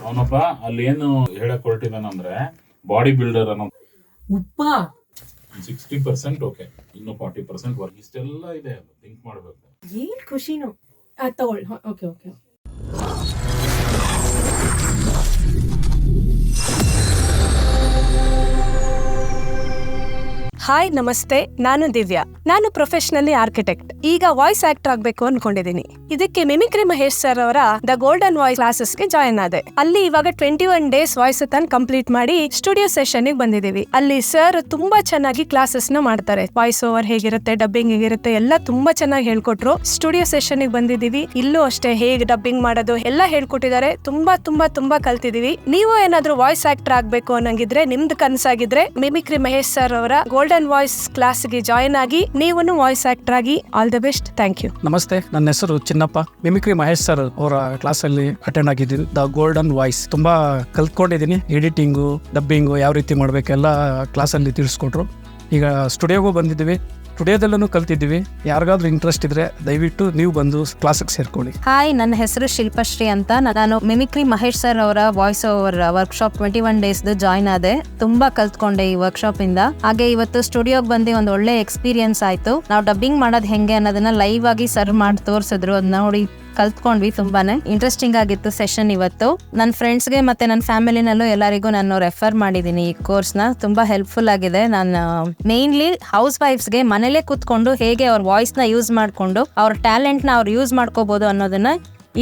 ಅವನೊಬ್ಬ ಅಲ್ಲಿ ಏನು ಹೇಳಕ್ ಹೊರಟಿದಾನಂದ್ರೆ ಬಾಡಿ ಬಿಲ್ಡರ್ ಅನ್ನೋ ಉಪ್ಪ 60% ಓಕೆ, ಇನ್ನು 40% ವರ್ಕ್. ಇಷ್ಟೆಲ್ಲ ಇದೆ, ಥಿಂಕ್ ಮಾಡ್ಬೇಕು. ಏನ್ ಖುಷಿನು. ತಗೊಳ್ಳಿ. Okay okay. ಹಾಯ್, ನಮಸ್ತೆ. ನಾನು ದಿವ್ಯಾ. ನಾನು ಪ್ರೊಫೆಷನಲಿ ಆರ್ಕಿಟೆಕ್ಟ್. ಈಗ ವಾಯ್ಸ್ ಆಕ್ಟರ್ ಆಗ್ಬೇಕು ಅನ್ಕೊಂಡಿದೀನಿ. ಇದಕ್ಕೆ ಮಿಮಿಕ್ರಿ ಮಹೇಶ್ ಸರ್ ಅವರ ದ ಗೋಲ್ಡನ್ ವಾಯ್ಸ್ ಕ್ಲಾಸಸ್ಗೆ ಜಾಯ್ನ್ ಆದೆ. ಅಲ್ಲಿ ಇವಾಗ 21 days ವಾಯ್ಸ್ ತನ್ ಕಂಪ್ಲೀಟ್ ಮಾಡಿ ಸ್ಟುಡಿಯೋ ಸೆಷನ್ ಬಂದಿದೀವಿ. ಅಲ್ಲಿ ಸರ್ ತುಂಬಾ ಚೆನ್ನಾಗಿ ಕ್ಲಾಸಸ್ ನ ಮಾಡ್ತಾರೆ. ವಾಯ್ಸ್ ಓವರ್ ಹೇಗಿರುತ್ತೆ, ಡಬ್ಬಿಂಗ್ ಹೇಗಿರುತ್ತೆ ಎಲ್ಲ ತುಂಬಾ ಚೆನ್ನಾಗಿ ಹೇಳ್ಕೊಟ್ರು. ಸ್ಟುಡಿಯೋ ಸೆಷನ್ ಬಂದಿದೀವಿ. ಇಲ್ಲೂ ಅಷ್ಟೇ ಹೇಗೆ ಡಬ್ಬಿಂಗ್ ಮಾಡೋದು ಎಲ್ಲ ಹೇಳ್ಕೊಟ್ಟಿದ್ದಾರೆ. ತುಂಬಾ ತುಂಬಾ ತುಂಬಾ ಕಲ್ತಿದೀವಿ. ನೀವು ಏನಾದ್ರೂ ವಾಯ್ಸ್ ಆಕ್ಟರ್ ಆಗ್ಬೇಕು ಅನ್ನಂಗಿದ್ರೆ, ನಿಮ್ದು ಕನಸಾಗಿದ್ರೆ ಮಿಮಿಕ್ರಿ ಮಹೇಶ್ ಸರ್ ಅವರ ಗೋಲ್ಡನ್ ವಾಯ್ಸ್ ಕ್ಲಾಸ್ಗೆ ಜಾಯಿನ್ ಆಗಿ ನೀವು ವಾಯ್ಸ್ ಆಕ್ಟರ್ ಆಗಿ. All the best. Thank you. ನಮಸ್ತೆ, ನನ್ನ ಹೆಸರು ಚಿನ್ನಪ್ಪ. ಮಿಮಿಕ್ರಿ ಮಹೇಶ್ ಸರ್ ಅವರ ಕ್ಲಾಸಲ್ಲಿ ಅಟೆಂಡ್ ಆಗಿದ್ದೀನಿ. ದ ಗೋಲ್ಡನ್ ವಾಯ್ಸ್ ತುಂಬಾ ಕಲ್ತ್ಕೊಂಡಿದ್ದೀನಿ. ಎಡಿಟಿಂಗು, ಡಬ್ಬಿಂಗು ಯಾವ ರೀತಿ ಮಾಡಬೇಕೆಲ್ಲ ಕ್ಲಾಸಲ್ಲಿ ತಿಳಿಸ್ಕೊಟ್ರು. ಈಗ ಸ್ಟುಡಿಯೋಗೂ ಬಂದಿದ್ದೀವಿ. ಸ್ಟುಡಿಯೋದಲ್ಲೂ ಕಲ್ತಿದ್ದೀವಿ. ಯಾರಿಗಾದ್ರೂ ಇಂಟ್ರೆಸ್ಟ್ ಇದ್ರೆ ದಯವಿಟ್ಟು ನೀವು ಬಂದು ಕ್ಲಾಸಿಗೆ ಸೇರ್ಕೊಳ್ಳಿ. ಹಾಯ್, ನನ್ನ ಹೆಸರು ಶಿಲ್ಪಶ್ರೀ ಅಂತ. ನಾನು ಮಿಮಿಕ್ರಿ ಮಹೇಶ್ ಸರ್ ಅವರ voice over workshop 21 days join ಆದೆ. ತುಂಬಾ ಕಲ್ತ್ಕೊಂಡೆ ಈ ವರ್ಕ್ಶಾಪ್ ಇಂದ. ಹಾಗೆ ಇವತ್ತು ಸ್ಟುಡಿಯೋಗೆ ಬಂದು ಒಂದು ಒಳ್ಳೆ ಎಕ್ಸ್ಪೀರಿಯನ್ಸ್ ಆಯ್ತು. ನಾವು ಡಬ್ಬಿಂಗ್ ಮಾಡೋದು ಹೆಂಗೆ ಅನ್ನೋದನ್ನ ಲೈವ್ ಆಗಿ ಸರ್ ಮಾಡಿ ತೋರಿಸಿದ್ರು. ಅದನ್ನ ನೋಡಿ ಕಲ್ತ್ಕೊಂಡ್ವಿ. ತುಂಬಾನೇ ಇಂಟ್ರೆಸ್ಟಿಂಗ್ ಆಗಿತ್ತು ಸೆಷನ್ ಇವತ್ತು. ನನ್ನ ಫ್ರೆಂಡ್ಸ್ಗೆ ಮತ್ತೆ ನನ್ನ ಫ್ಯಾಮಿಲಿನಲ್ಲೂ ಎಲ್ಲರಿಗೂ ನಾನು ರೆಫರ್ ಮಾಡಿದ್ದೀನಿ ಈ ಕೋರ್ಸ್ನ. ತುಂಬಾ ಹೆಲ್ಪ್ಫುಲ್ ಆಗಿದೆ. ನಾನು ಮೇನ್ಲಿ ಹೌಸ್ ವೈಫ್ಸ್ಗೆ ಮನೇಲೆ ಕೂತ್ಕೊಂಡು ಹೇಗೆ ಅವ್ರ ವಾಯ್ಸ್ನ ಯೂಸ್ ಮಾಡಿಕೊಂಡು ಅವ್ರ ಟ್ಯಾಲೆಂಟ್ನ ಅವ್ರು ಯೂಸ್ ಮಾಡ್ಕೋಬಹುದು ಅನ್ನೋದನ್ನ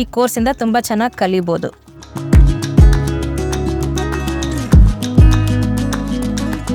ಈ ಕೋರ್ಸಿಂದ ತುಂಬಾ ಚೆನ್ನಾಗಿ ಕಲಿಬಹುದು.